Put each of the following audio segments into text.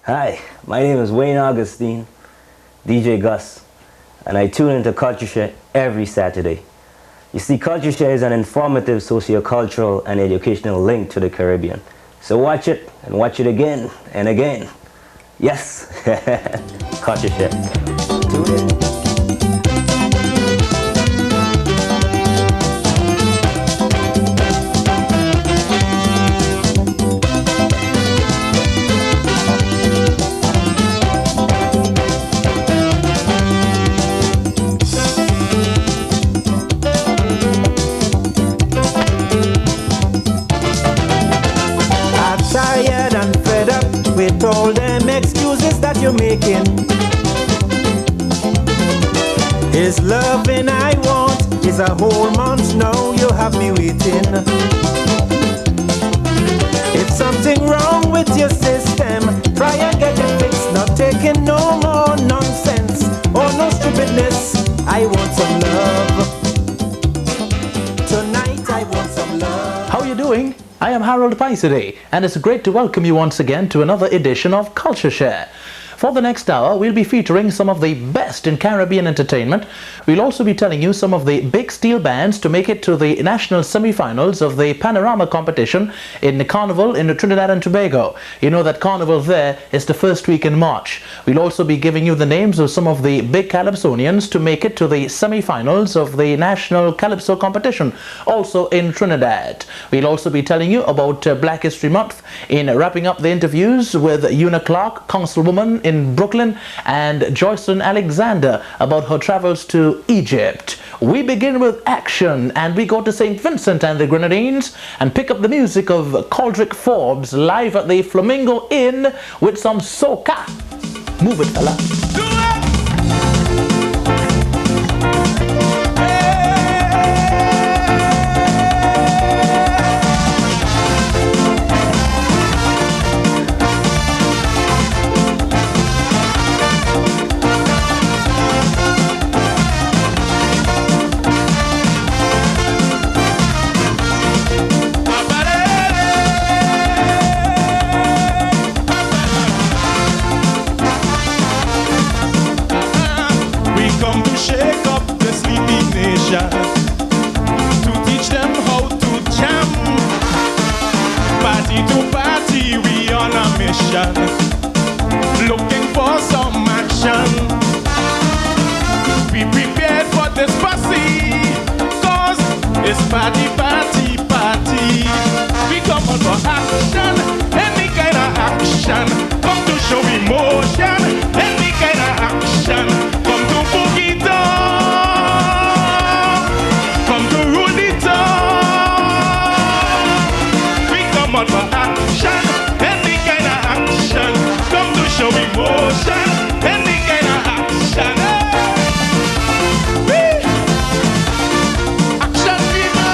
Hi, my name is Wayne Augustine, DJ Gus, and I tune into CultureShare every Saturday. You see, CultureShare is an informative socio-cultural and educational link to the Caribbean. So watch it and watch it again and again. Yes, CultureShare. Tune in. Tired and fed up with all them excuses that you're making. Is loving I want, is a whole month now you have me waiting. If something wrong with your system, try and get it fixed. Not taking no more nonsense or no stupidness. I want some love. Tonight I want some love. How are you doing? I am Harold PYSADEE, and it's great to welcome you once again to another edition of CultureShare. For the next hour, we'll be featuring some of the best in Caribbean entertainment. We'll also be telling you some of the big steel bands to make it to the national semi-finals of the Panorama competition in the Carnival in Trinidad and Tobago. You know that Carnival there is the first week in March. We'll also be giving you the names of some of the big Calypsonians to make it to the semi-finals of the national Calypso competition, also in Trinidad. We'll also be telling you about Black History Month in wrapping up the interviews with Una Clark, Councilwoman in Brooklyn, and Joycelyn Alexander about her travels to Egypt. We begin with action and we go to St. Vincent and the Grenadines and pick up the music of Caldrick Forbes live at the Flamingo Inn with some soca. Move it, fella. Shake up the sleeping nation to teach them how to jam. Party to party, we on a mission, looking for some action. Be prepared for this posse, cause it's party, party, party. We come on for action, any kind of action. Come to show emotion, any kind of action. Come to boogie down, come to rule it down. We come out for action, any kind of action. Come to show emotion, any kind of action. Hey! Action people.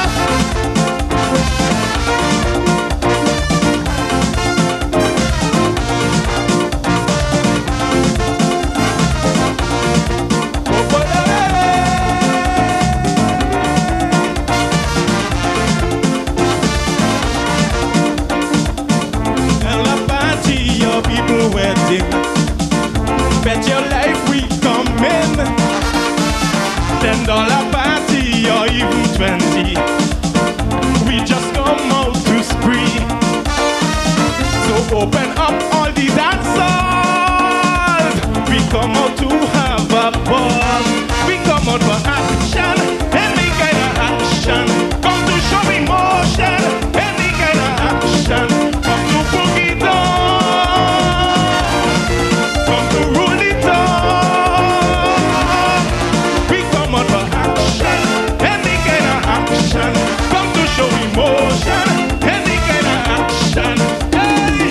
People wedding, bet your life we come in. $10 party or even 20. We just come out to spree. So open up all the dance halls. We come out to have a ball. We come out for action, any kind of action. Come to show emotion, any kind of action. Come to boogie down. Come to show emotion, any kind of action. Hey!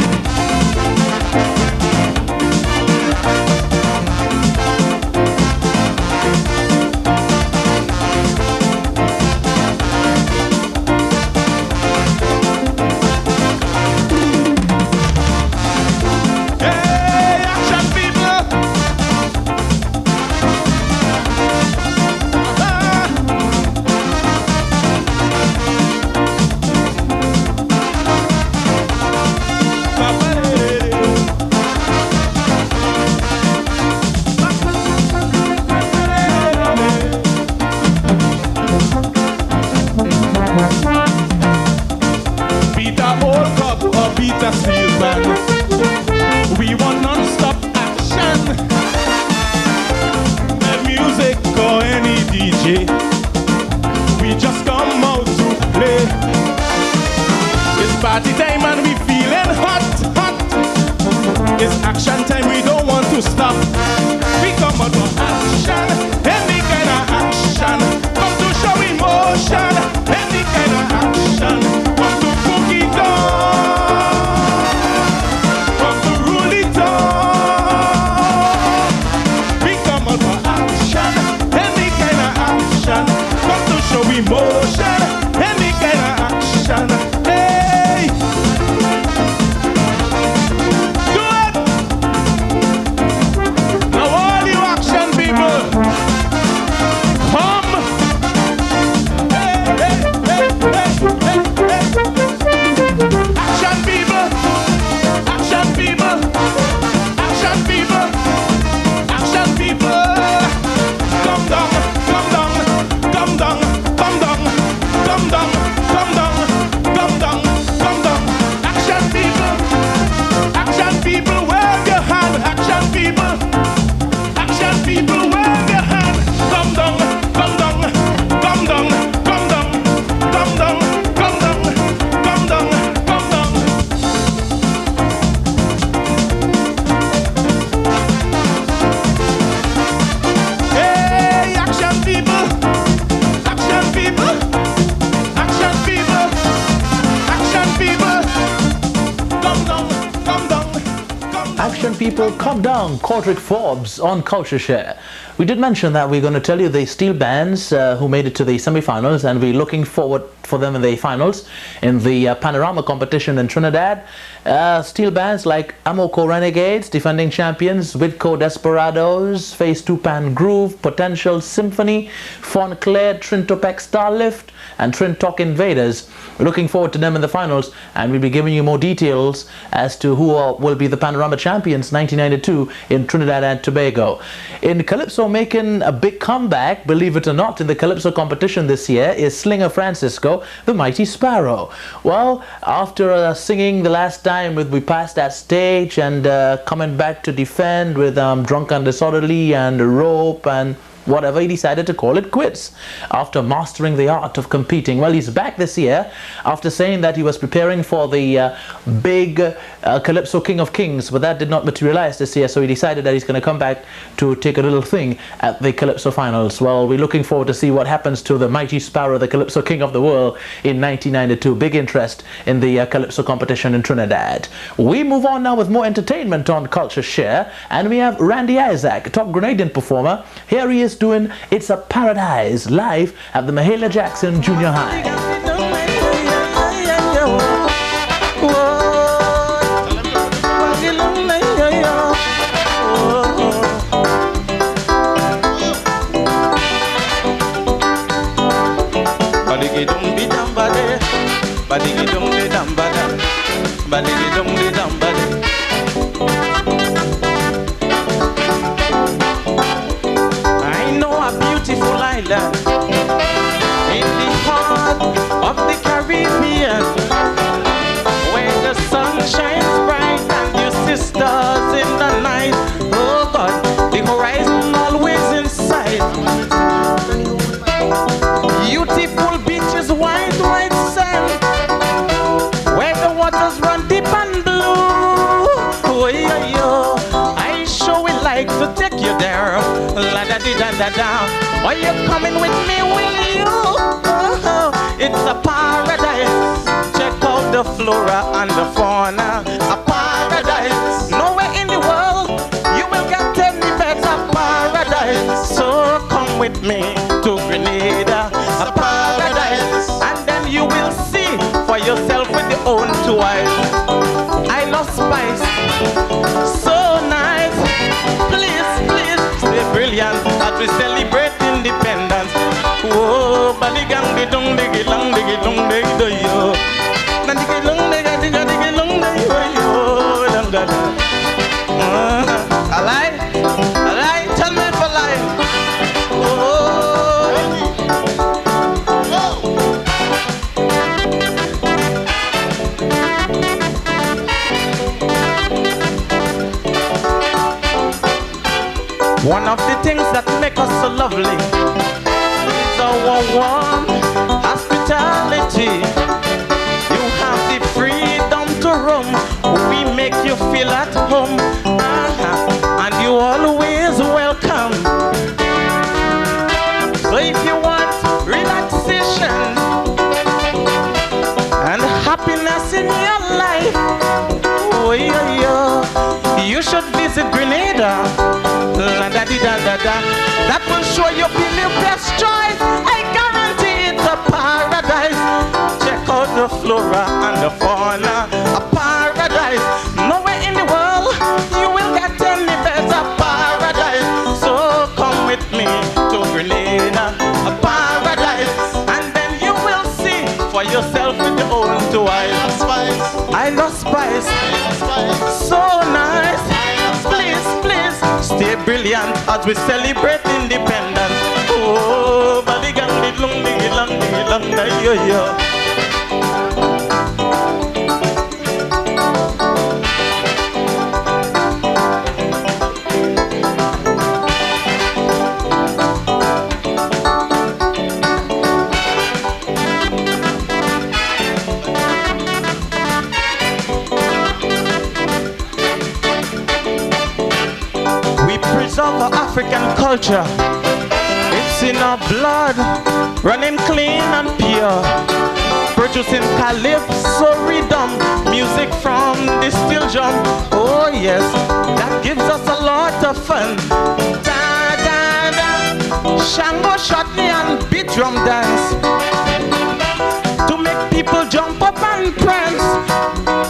It's action time, we don't want to stop. We come out for action, any kind of action. Come to show emotion, any kind of action. Come to cook it down, come to rule it on. We come out for action, any kind of action. Come to show emotion, any kind of action. Hey! Do it! Now all you action people, come! Hey, hey, hey, hey, hey, hey. Action people! Action people! Action people! Action people! Come down, come down, come down, come down, come down, come down, come down, come down. Action people! Action people, wave your hand! Action people! Action people, wave your hand! Come down, come down, come down, come down, come down, come down, come down, come down. Hey, action people! Action people! Action people! Action people! Come down, come down, come down. Action people, come down. Quadric Forbes on CultureShare. We did mention that we're going to tell you the steel bands who made it to the semi-finals, and we're looking forward for them in the finals in the Panorama competition in Trinidad. Steel bands like Amoco Renegades, defending champions, Widco Desperados, Phase 2 Pan Groove, Potential Symphony, Fonclair, Trintopec Starlift, and Trintok Invaders. We're looking forward to them in the finals, and we'll be giving you more details as to who will be the Panorama champions 1992 in Trinidad and Tobago. In Calypso, making a big comeback, believe it or not, in the Calypso competition this year is Slinger Francisco, the Mighty Sparrow. Well, after singing the last time with We Passed That Stage and coming back to defend with Drunk and Disorderly and Rope and whatever, he decided to call it quits after mastering the art of competing. Well, he's back this year after saying that he was preparing for the big Calypso King of Kings, but that did not materialize this year, so he decided that he's going to come back to take a little thing at the Calypso finals. Well, we're looking forward to see what happens to the Mighty Sparrow, the Calypso King of the world, in 1992. Big interest in the Calypso competition in Trinidad. We move on now with more entertainment on CultureShare, and we have Randy Isaac, top Grenadian performer. Here he is doing It's a Paradise live at the Mahalia Jackson Junior High. Island in the heart of the Caribbean, where the sun shines bright and you see stars in the night. Oh God, the horizon always in sight. Beautiful beaches, white, white sand, where the waters run deep and blue. Oh yeah, yeah. I sure would like to take you there. La da di da da da. Are you coming with me, will you? Oh, it's a paradise. Check out the flora and the fauna. A paradise. Nowhere in the world you will get any better paradise. So come with me to Grenada, a paradise, and then you will see for yourself with your own two eyes. I love spice, so nice. Please, please, stay brilliant as we celebrate independence. Whoa, baligang digong digilang digidong digidoyo. Nandigilong digidigong digidoyo. Langgala. Alright, tell me for life. One of the things that make us so lovely is our warm hospitality. You have the freedom to roam. We make you feel feel at home. And you always welcome. So if you want relaxation and happiness in your life, oh yeah, yeah, you should visit Grenada. La da di da da da. That will show you your best choice. I guarantee it's a paradise. Check out the flora and the fauna. A paradise. Nowhere in the world you will get any better paradise. So come with me to Grenada, a paradise, and then you will see for yourself with your own two eyes. I love spice, so nice. Please, please, stay brilliant as we celebrate independence. Oh, baligang dilong dilang dilang na yo yo. Of African culture, it's in our blood, running clean and pure, producing calypso rhythm, music from the steel drum. Oh yes, that gives us a lot of fun. Da da da, Shango, Shotney and beat drum dance to make people jump up and prance.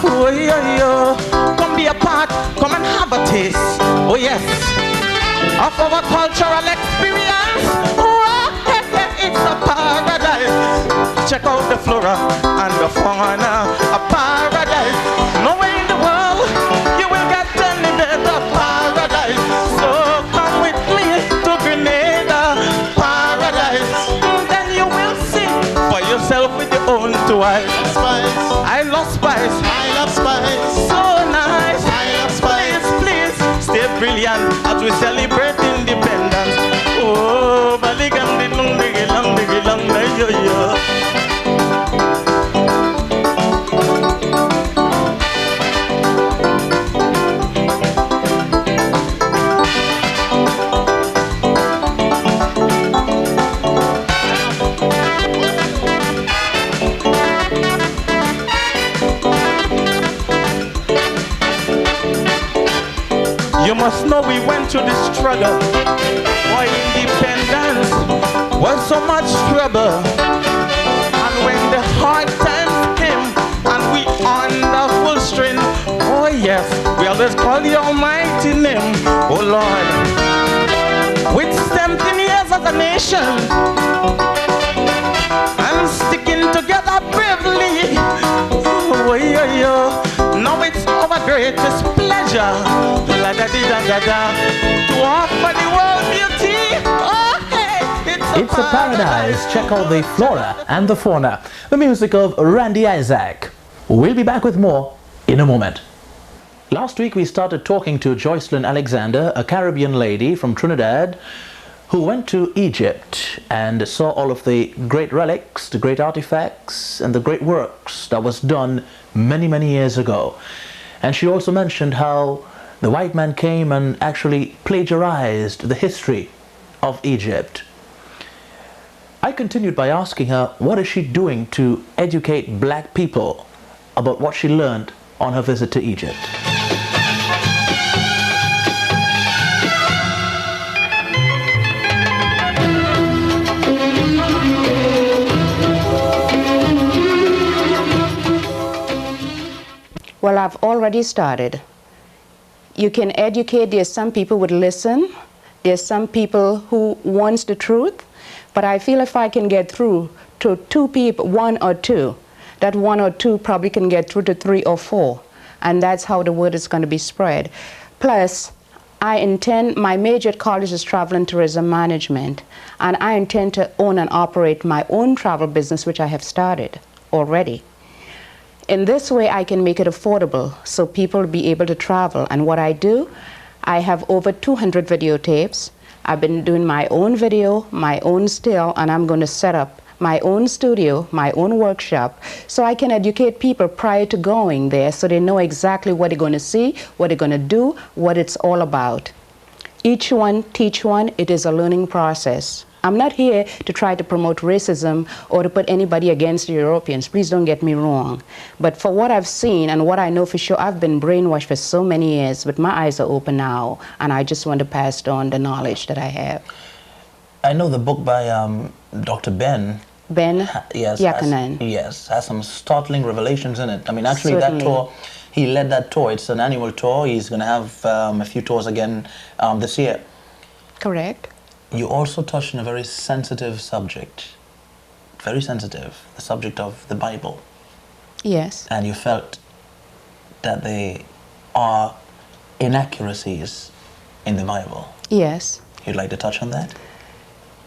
Oh yeah, yeah, come be a part, come and have a taste. Oh yes, of our cultural experience. Oh, hey, hey, it's a paradise. Check out the flora and the fauna. A paradise. Nowhere in the world you will get any better paradise. So come with me to Grenada, paradise. Then you will see for yourself with your own two eyes. I love spice. I love spice. So nice. I love spice. Please, please, stay brilliant as we celebrate independence. Oh, baligam dilong digilang digilang na yo yo. You must know we went through the struggle for independence. Was so much trouble. And when the hard times came and we on the full string, oh yes, we always call the almighty name. Oh Lord, with 17 years as a nation and sticking together bravely, oh yeah, yeah. Now it's our greatest pleasure to offer the world beauty. Oh, hey, it's a paradise. Check out the flora and the fauna. The music of Randy Isaac. We'll be back with more in a moment. Last week we started talking to Joycelyn Alexander, a Caribbean lady from Trinidad who went to Egypt and saw all of the great relics, the great artifacts and the great works that was done many, many years ago. And she also mentioned how the white man came and actually plagiarized the history of Egypt. I continued by asking her what is she doing to educate black people about what she learned on her visit to Egypt. Well, I've already started. You can educate. There's some people would listen. There's some people who wants the truth. But I feel if I can get through to 2 people, 1 or 2, that 1 or 2 probably can get through to 3 or 4. And that's how the word is going to be spread. Plus, I intend, my major at college is travel and tourism management. And I intend to own and operate my own travel business, which I have started already. In this way, I can make it affordable so people will be able to travel. And what I do, I have over 200 videotapes. I've been doing my own video, my own still, and I'm going to set up my own studio, my own workshop, so I can educate people prior to going there so they know exactly what they're going to see, what they're going to do, what it's all about. Each one, teach one, it is a learning process. I'm not here to try to promote racism or to put anybody against the Europeans. Please don't get me wrong. But for what I've seen and what I know for sure, I've been brainwashed for so many years, but my eyes are open now, and I just want to pass on the knowledge that I have. I know the book by Dr. Ben. Ben Yakanan. Has some startling revelations in it. I mean, actually, Certainly. that tour, he led that tour. It's an annual tour. He's going to have a few tours again this year. Correct. You also touched on a very sensitive subject. Very sensitive. The subject of the Bible. Yes. And you felt that there are inaccuracies in the Bible. Yes. You'd like to touch on that?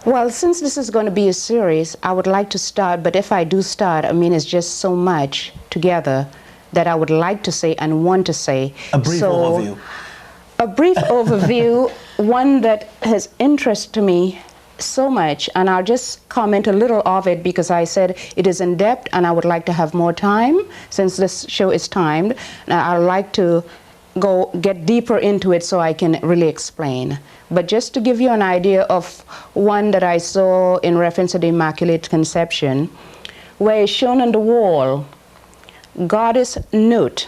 Well, since this is going to be a series, I would like to start, but if I do start, I mean, it's just so much together that I would like to say and want to say. A brief overview. A brief overview, one that has interest to me so much, and I'll just comment a little of it because I said it is in depth and I would like to have more time since this show is timed. I'd like to get deeper into it so I can really explain. But just to give you an idea of one that I saw in reference to the Immaculate Conception, where it's shown on the wall, Goddess Nut.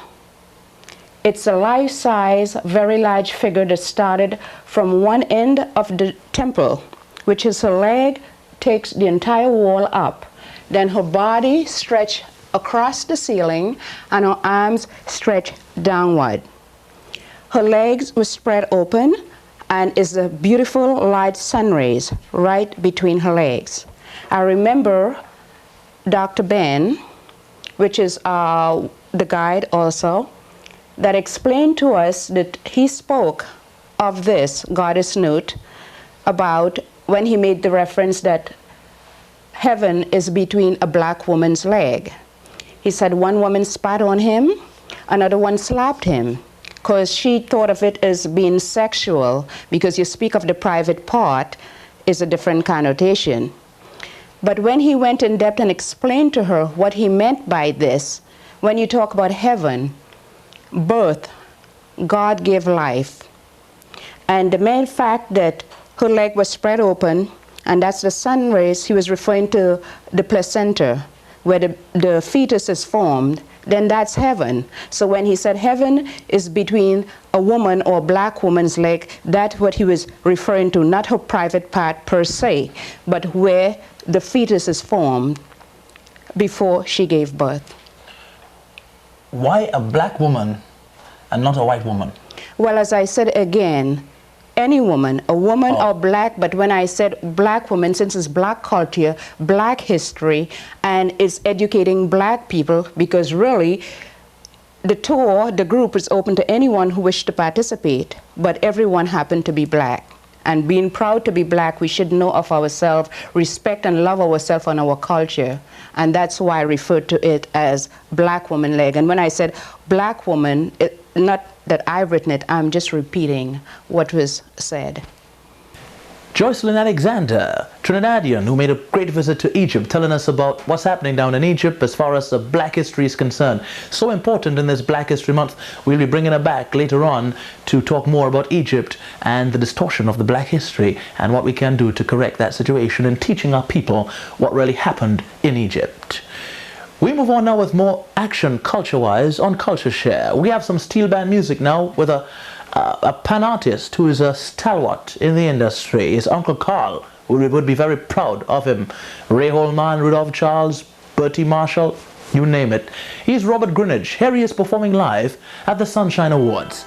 It's a life-size, very large figure that started from one end of the temple, which is her leg takes the entire wall up. Then her body stretched across the ceiling and her arms stretched downward. Her legs were spread open and is a beautiful light sun rays right between her legs. I remember Dr. Ben, which is the guide also, that explained to us that he spoke of this Goddess Nut about when he made the reference that heaven is between a black woman's leg. He said one woman spat on him, another one slapped him, because she thought of it as being sexual, because you speak of the private part is a different connotation. But when he went in depth and explained to her what he meant by this, when you talk about heaven, birth, God gave life. And the main fact that her leg was spread open, and that's the sun rays, he was referring to the placenta, where the fetus is formed, then that's heaven. So when he said heaven is between a woman or a black woman's leg, that's what he was referring to, not her private part per se, but where the fetus is formed before she gave birth. Why a black woman and not a white woman? Well, as I said again, any woman, a woman or black, but when I said black woman, since it's black culture, black history, and it's educating black people, because really the tour, the group is open to anyone who wished to participate, but everyone happened to be black. And being proud to be black, we should know of ourselves, respect and love ourselves and our culture. And that's why I referred to it as black woman leg. And when I said black woman, not that I've written it, I'm just repeating what was said. Joycelyn Alexander, Trinidadian, who made a great visit to Egypt, telling us about what's happening down in Egypt as far as the black history is concerned. So important in this Black History Month. We'll be bringing her back later on to talk more about Egypt and the distortion of the black history and what we can do to correct that situation and teaching our people what really happened in Egypt. We move on now with more action culture-wise on CultureShare. We have some steel band music now with a pan artist who is a stalwart in the industry. His Uncle Carl. We would be very proud of him. Ray Holman, Rudolph Charles, Bertie Marshall, you name it. He's Robert Greenidge. Here he is performing live at the Sunshine Awards.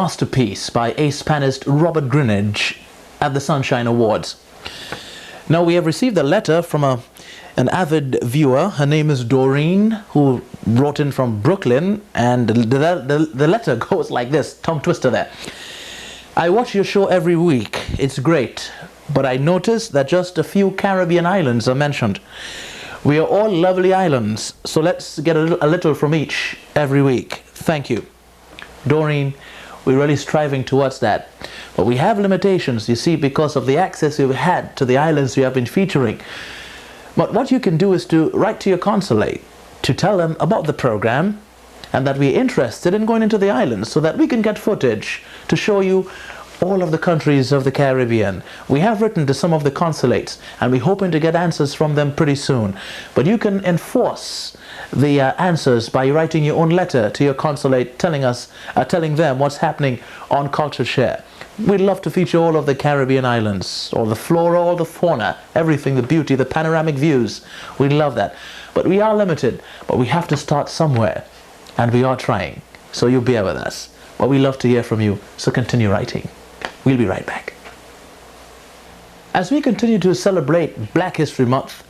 masterpiece by ace pianist Robert Greenidge at the Sunshine Awards. Now, we have received a letter from an avid viewer. Her name is Doreen, who wrote in from Brooklyn, and the letter goes like this, tongue twister there. I watch your show every week. It's great, but I noticed that just a few Caribbean islands are mentioned. We are all lovely islands, so let's get a little from each every week. Thank you. Doreen, we're really striving towards that. But we have limitations, you see, because of the access we've had to the islands we have been featuring. But what you can do is to write to your consulate to tell them about the program and that we're interested in going into the islands so that we can get footage to show you all of the countries of the Caribbean. We have written to some of the consulates and we're hoping to get answers from them pretty soon. But you can enforce the answers by writing your own letter to your consulate telling them what's happening on CultureShare. We'd love to feature all of the Caribbean islands, or the flora, or the fauna, everything, the beauty, the panoramic views. We love that. But we are limited, but we have to start somewhere, and we are trying. So you bear with us. But we love to hear from you, so continue writing. We'll be right back. As we continue to celebrate Black History Month,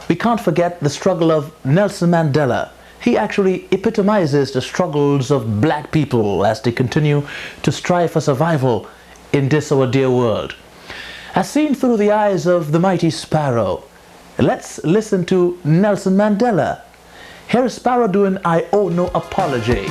we can't forget the struggle of Nelson Mandela. He actually epitomizes the struggles of black people as they continue to strive for survival in this our dear world. As seen through the eyes of the mighty Sparrow, let's listen to Nelson Mandela. Here is Sparrow doing I Owe No Apology.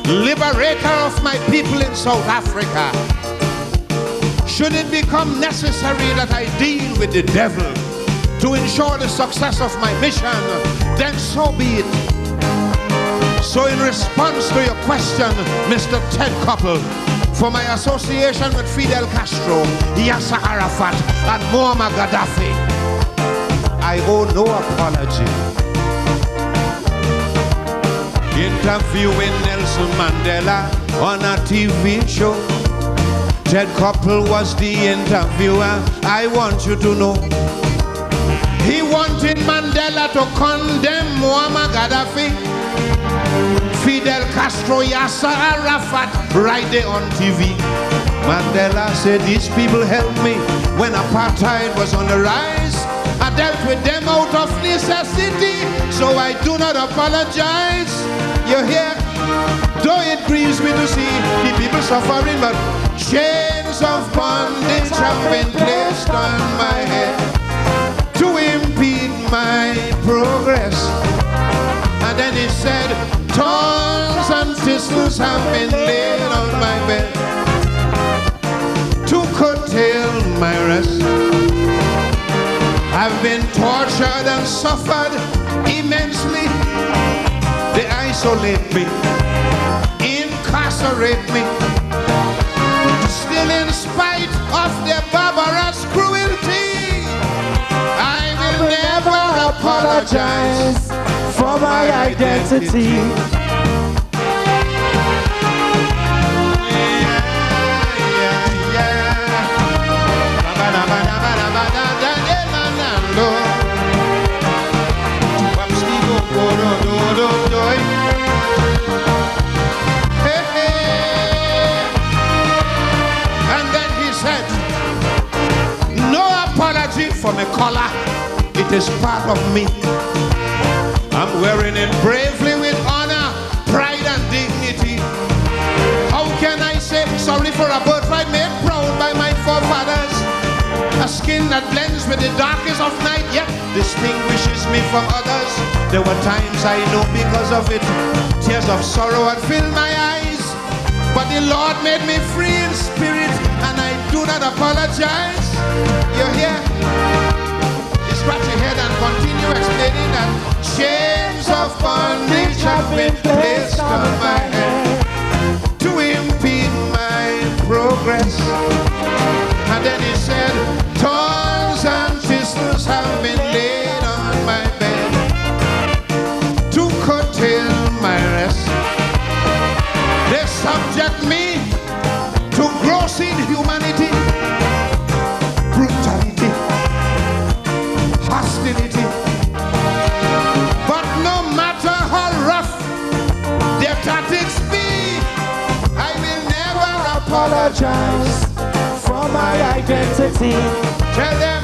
Liberator of my people in South Africa. Should it become necessary that I deal with the devil to ensure the success of my mission, then so be it. So in response to your question, Mr. Ted Koppel, for my association with Fidel Castro, Yasser Arafat, and Muammar Gaddafi, I owe no apology. Interviewing Nelson Mandela on a TV show. Ted Koppel was the interviewer. I want you to know he wanted Mandela to condemn Muammar Gaddafi, Fidel Castro, Yasser Arafat, right there on TV. Mandela said, these people helped me when apartheid was on the rise. I dealt with them out of necessity, so I do not apologize. You hear? Though it grieves me to see the people suffering, but chains of bondage have been placed on my head to impede my progress. And then he said, thorns and thistles have been laid on my bed to curtail my rest. I've been tortured and suffered immensely. They isolate me, incarcerate me. Still in spite of their barbarous cruelty, I will never apologize for my identity. And then he said, no apology for my collar, it is part of me. I'm wearing it bravely with honor, pride and dignity. How can I say sorry for a birthright made proud by my forefathers? A skin that blends with the darkest of night, yet distinguishes me from others. There were times I know because of it, tears of sorrow had filled my eyes. But the Lord made me free in spirit, and I do not apologize. You hear? You scratch your head and continue explaining that chains of bondage have been placed on my head to impede my progress. And then he said, thorns and thistles have been laid on my apologize for my identity. Tell them.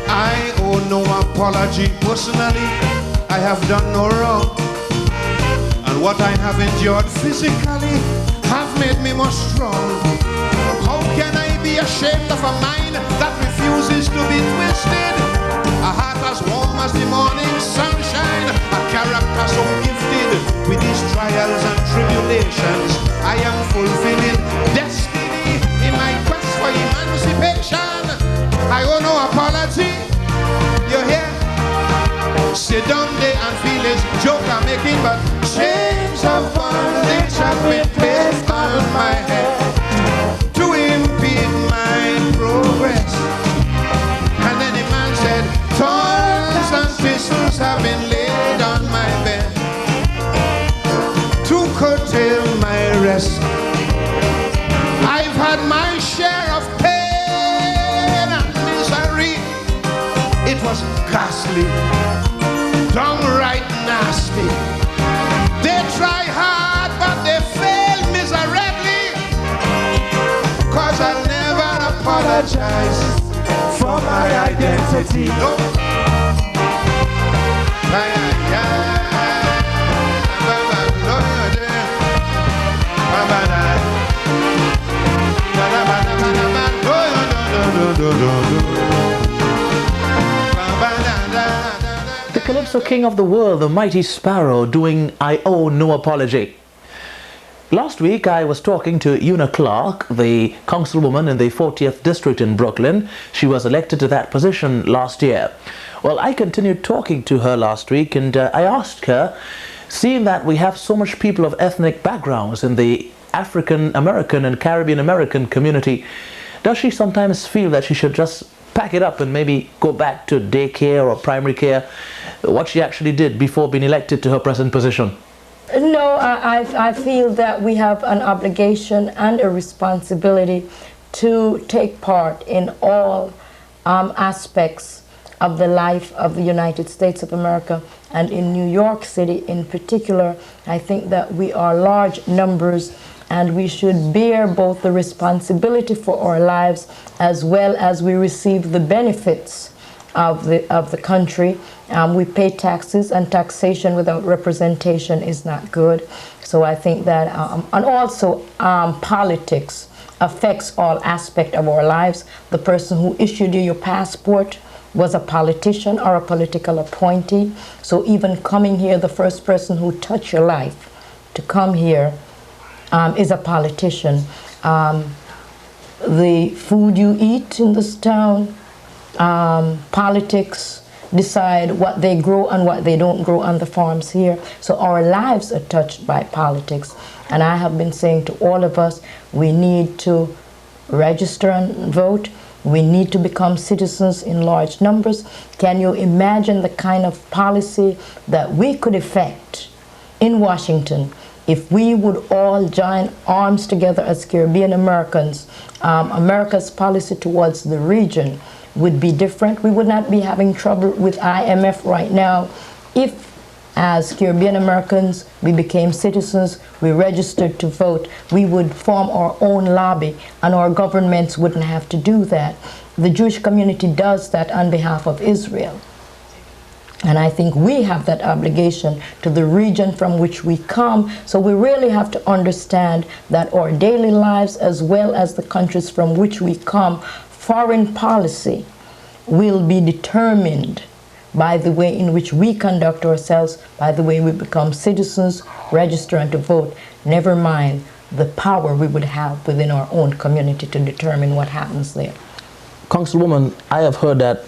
I owe no apology personally. I have done no wrong, and what I have endured physically have made me more strong. How can I be ashamed of a mind that refuses to be twisted? A heart as warm as the morning sunshine, a character so gifted with these trials and tribulations. I am fulfilling destiny in my quest for emancipation. I owe no apology. You hear? Sit down there and feel his joke I'm making, but chains of bondage have been placed on my head to impede my progress. And then the man said, thorns and thistles have been laid on my bed to curtail my rest. I've had my share of pain and misery. It was ghastly, downright nasty. They try hard, but they fail miserably. 'Cause I'll never apologize for my identity. No. The Calypso King of the World, the Mighty Sparrow, doing I Owe No Apology. Last week I was talking to Una Clark, the councilwoman in the 40th district in Brooklyn. She was elected to that position last year. Well, I continued talking to her last week, and I asked her, seeing that we have so much people of ethnic backgrounds in the African American and Caribbean American community, does she sometimes feel that she should just pack it up and maybe go back to daycare or primary care, what she actually did before being elected to her present position? No, I feel that we have an obligation and a responsibility to take part in all aspects of the life of the United States of America, and in New York City in particular. I think that we are large numbers, and we should bear both the responsibility for our lives as well as we receive the benefits of the country. We pay taxes, and taxation without representation is not good. So I think that, and also politics affects all aspects of our lives. The person who issued you your passport was a politician or a political appointee. So even coming here, the first person who touched your life to come here is a politician. The food you eat in this town, politics decide what they grow and what they don't grow on the farms here. So our lives are touched by politics. And I have been saying to all of us, we need to register and vote. We need to become citizens in large numbers. Can you imagine the kind of policy that we could effect in Washington if we would all join arms together as Caribbean Americans? America's policy towards the region would be different. We would not be having trouble with IMF right now if, as Caribbean Americans, we became citizens, we registered to vote. We would form our own lobby, and our governments wouldn't have to do that. The Jewish community does that on behalf of Israel. And I think we have that obligation to the region from which we come. So we really have to understand that our daily lives, as well as the countries from which we come, foreign policy will be determined by the way in which we conduct ourselves, by the way we become citizens, register and to vote, never mind the power we would have within our own community to determine what happens there. Councilwoman, I have heard that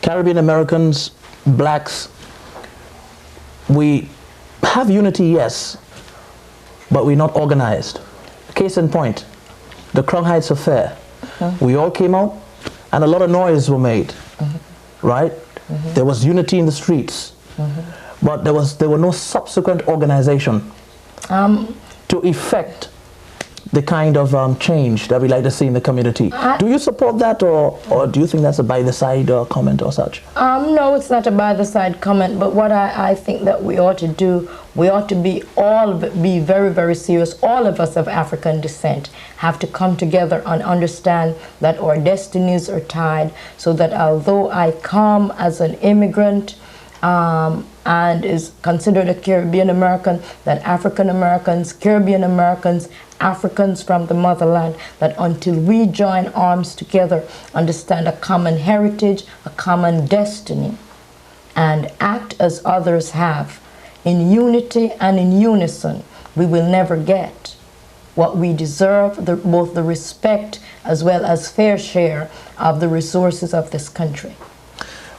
Caribbean Americans, blacks, we have unity, yes, but we're not organized. Case in point, the Crown Heights affair. We all came out and a lot of noise were made, right? There was unity in the streets. but there were no subsequent organization to effect the kind of change that we like to see in the community. Do you support that, or do you think that's a by-the-side comment or such? No, it's not a by-the-side comment, but what I think that we ought to do, we ought to be very, very serious. All of us of African descent have to come together and understand that our destinies are tied, so that although I come as an immigrant and is considered a Caribbean American, that African Americans, Caribbean Americans, Africans from the motherland, that until we join arms together, understand a common heritage, a common destiny, and act as others have, in unity and in unison, we will never get what we deserve, both the respect as well as fair share of the resources of this country.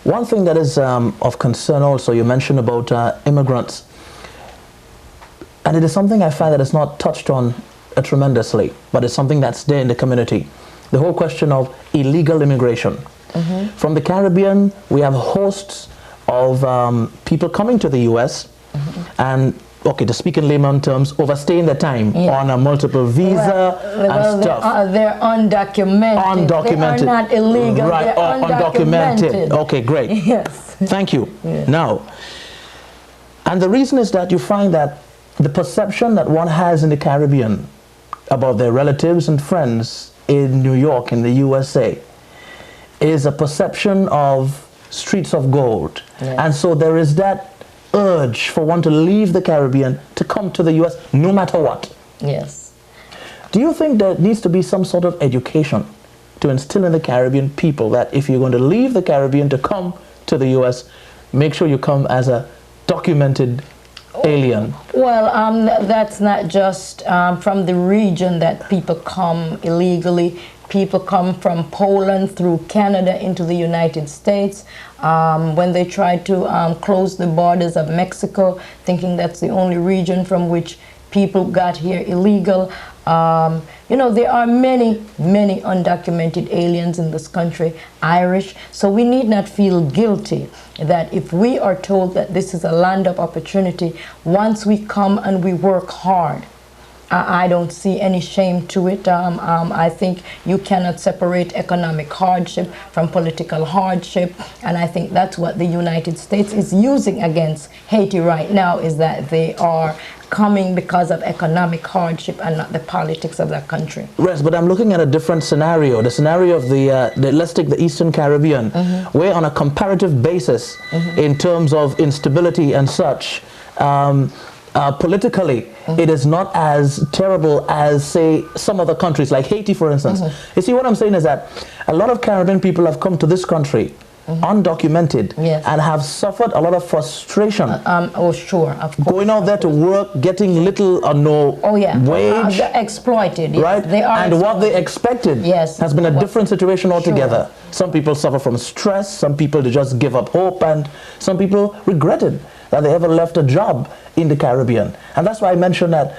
One thing that is of concern also, you mentioned about immigrants, and it is something I find that is not touched on tremendously, but it's something that's there in the community. The whole question of illegal immigration. From the Caribbean, we have hosts of people coming to the U.S. and, okay, to speak in layman terms, overstaying their time on a multiple visa and stuff. They're undocumented. They are not illegal. Right, they're undocumented. Okay, great. Yes. Thank you. Now, and the reason is that you find that the perception that one has in the Caribbean about their relatives and friends in New York, in the USA, is a perception of streets of gold. And so there is that urge for one to leave the Caribbean to come to the US no matter what. Yes. Do you think there needs to be some sort of education to instill in the Caribbean people that if you're going to leave the Caribbean to come to the US, make sure you come as a documented alien? Well, that's not just from the region that people come illegally. People come from Poland through Canada into the United States. When they try to close the borders of Mexico, thinking that's the only region from which people got here illegal. You know, there are many, many undocumented aliens in this country, Irish. So we need not feel guilty that if we are told that this is a land of opportunity, once we come and we work hard, I don't see any shame to it. I think you cannot separate economic hardship from political hardship, and I think that's what the United States is using against Haiti right now, is that they are coming because of economic hardship and not the politics of that country. Yes, but I'm looking at a different scenario. The scenario of let's take the Eastern Caribbean, where on a comparative basis, in terms of instability and such, politically, it is not as terrible as, say, some other countries, like Haiti, for instance. You see, what I'm saying is that a lot of Caribbean people have come to this country undocumented and have suffered a lot of frustration. Oh, sure, of course. Going out there to work, getting little or no wage. They're exploited. Yes. Right? They are and what they expected has been a different situation altogether. Sure. Some people suffer from stress, some people they just give up hope, and some people regretted that they ever left a job in the Caribbean. And that's why I mentioned that,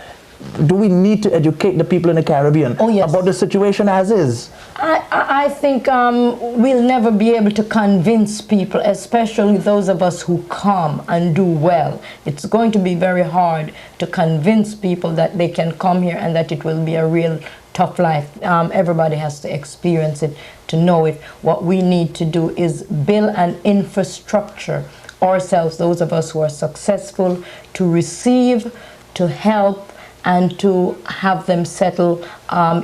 do we need to educate the people in the Caribbean about the situation as is? I think we'll never be able to convince people, especially those of us who come and do well. It's going to be very hard to convince people that they can come here and that it will be a real tough life. Everybody has to experience it to know it. What we need to do is build an infrastructure ourselves, those of us who are successful, to receive, to help, and to have them settle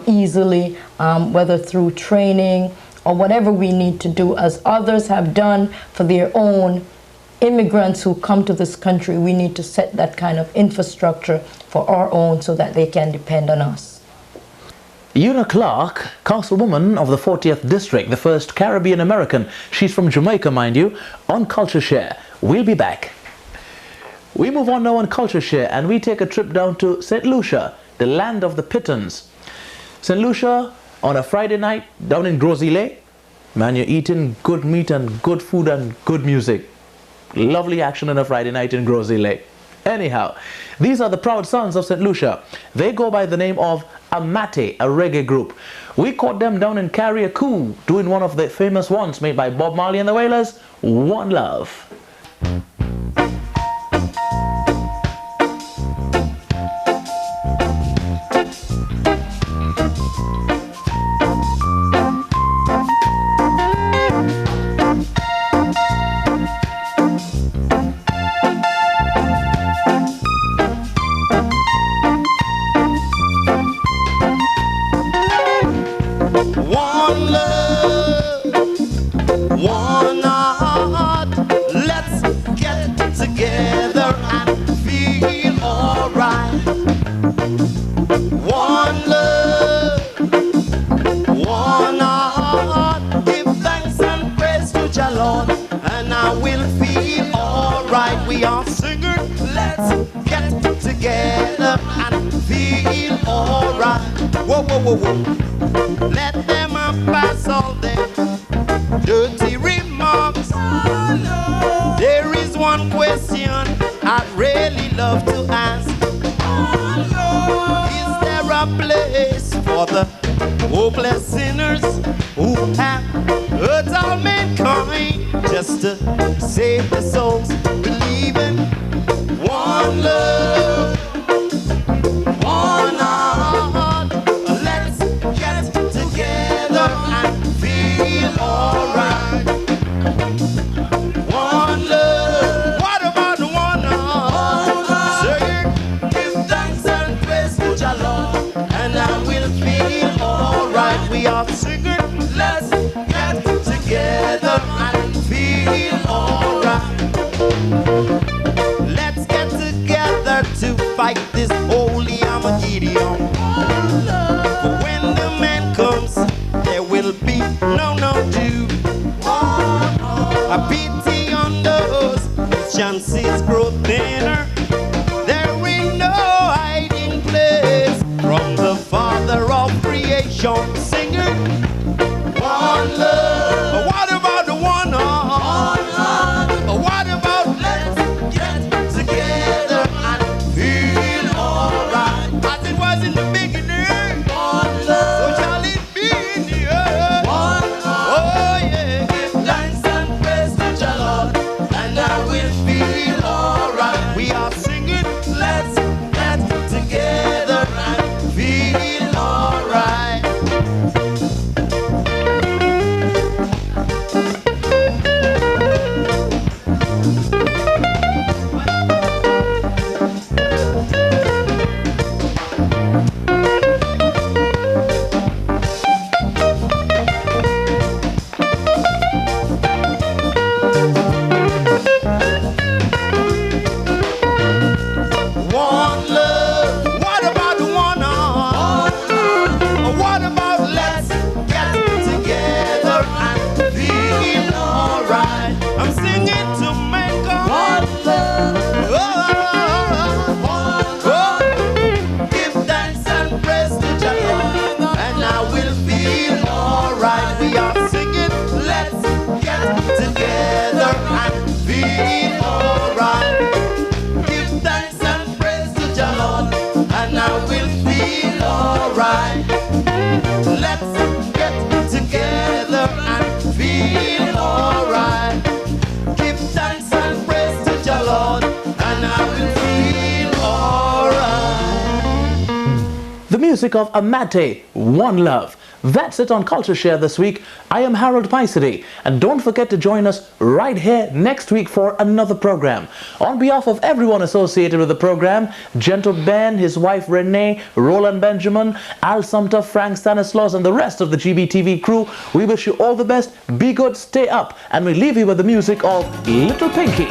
easily, whether through training or whatever we need to do, as others have done for their own immigrants who come to this country. We need to set that kind of infrastructure for our own so that they can depend on us. Una Clark, Councilwoman of the 40th District, the first Caribbean American. She's from Jamaica, mind you, on CultureShare. We'll be back. We move on now on CultureShare, and we take a trip down to St. Lucia, the land of the Pittons. St. Lucia, on a Friday night, down in Gros-Islet, man, you're eating good meat and good food and good music. Lovely action on a Friday night in Gros-Islet. Anyhow, these are the proud sons of St. Lucia. They go by the name of Amate, a reggae group. We caught them down in Carriacou, doing one of the famous ones made by Bob Marley and the Wailers, One Love. one heart. Let's get together and feel alright. One love, one heart. Give thanks and praise to Jah Lord, and I will feel alright. We are singing. Let's get together and feel alright. Whoa, whoa, whoa, whoa. Let them pass all their dirty remarks. There is one question I'd really love to ask. Is there a place for the hopeless sinners who have hurt all mankind, just to save their souls, believing one love, one heart. Let's get together and feel alright. One love. What about the one heart? Sing, give thanks and praise to Jah Lord, and I will feel alright. We are singing. Let's get together and feel alright. Let's get together to fight this holy Armageddon. For when the man comes, there will be no doom. A pity on those whose chances grow thinner. There ain't no hiding place from the Father of creation. Singing one love. What about the one heart? What about let's get together and feel alright? As it was in the beginning, one love. So shall it be in the earth. One heart. Oh yeah, give thanks and praise to Jah Lord, and I will feel alright. We are singing, let's get together and feel alright. One love. What about the one heart? What about let's get together and feel alright? I'm singing to make a one love. Give thanks and praise to Jah Lord, and I will feel alright. We are singing. Let's get together and feel alright. Give thanks and praise to Jah Lord, and I will feel alright. Let's get together and feel alright. Give thanks and praise to Jah Lord, and I will feel alright. The music of Amate, One Love. That's it on CultureShare this week. I am Harold PYSADEE, and don't forget to join us right here next week for another program. On behalf of everyone associated with the program, Gentle Ben, his wife Renee, Roland Benjamin, Al Sumter, Frank Stanislaus, and the rest of the G.B.T.V crew, we wish you all the best, be good, stay up, and we leave you with the music of Little Pinky.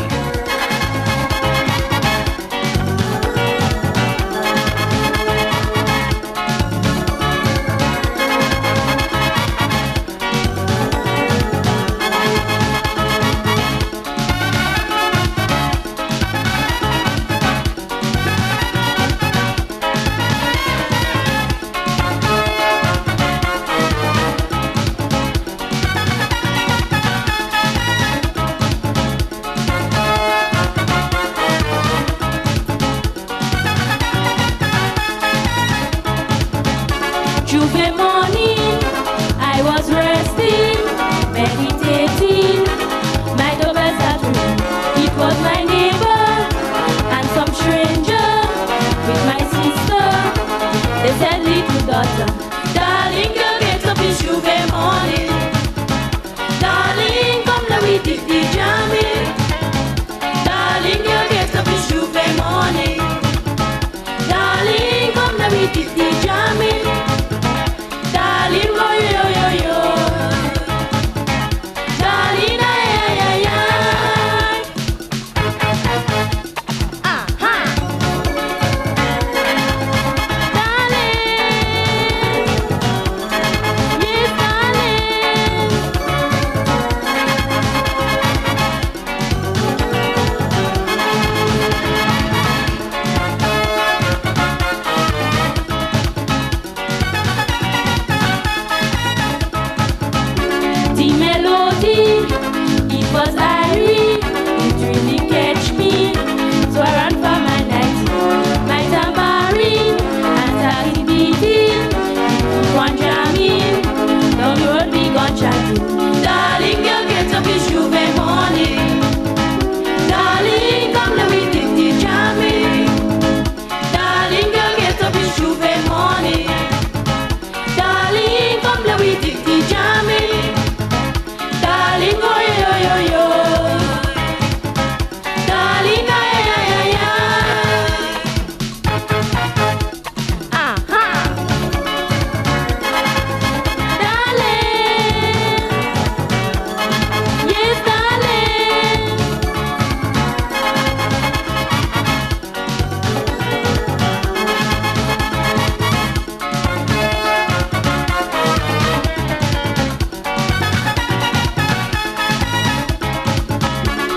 Tuesday morning, I was resting, meditating. My doorbell started. It was my neighbor and some stranger with my sister. They said, little daughter, darling, you get up this Tuesday morning. Darling, come now we did the jamming. Darling, you get up this Tuesday morning. Darling, come now we did the jamming. Darling, oh yo yo yo. Darling,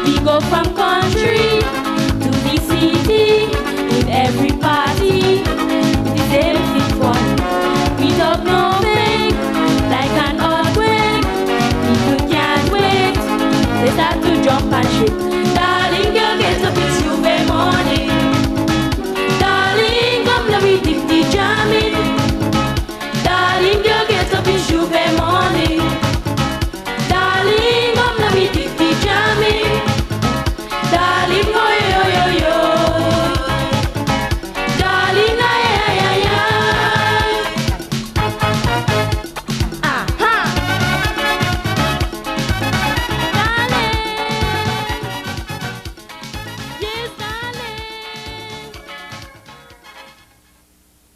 We go from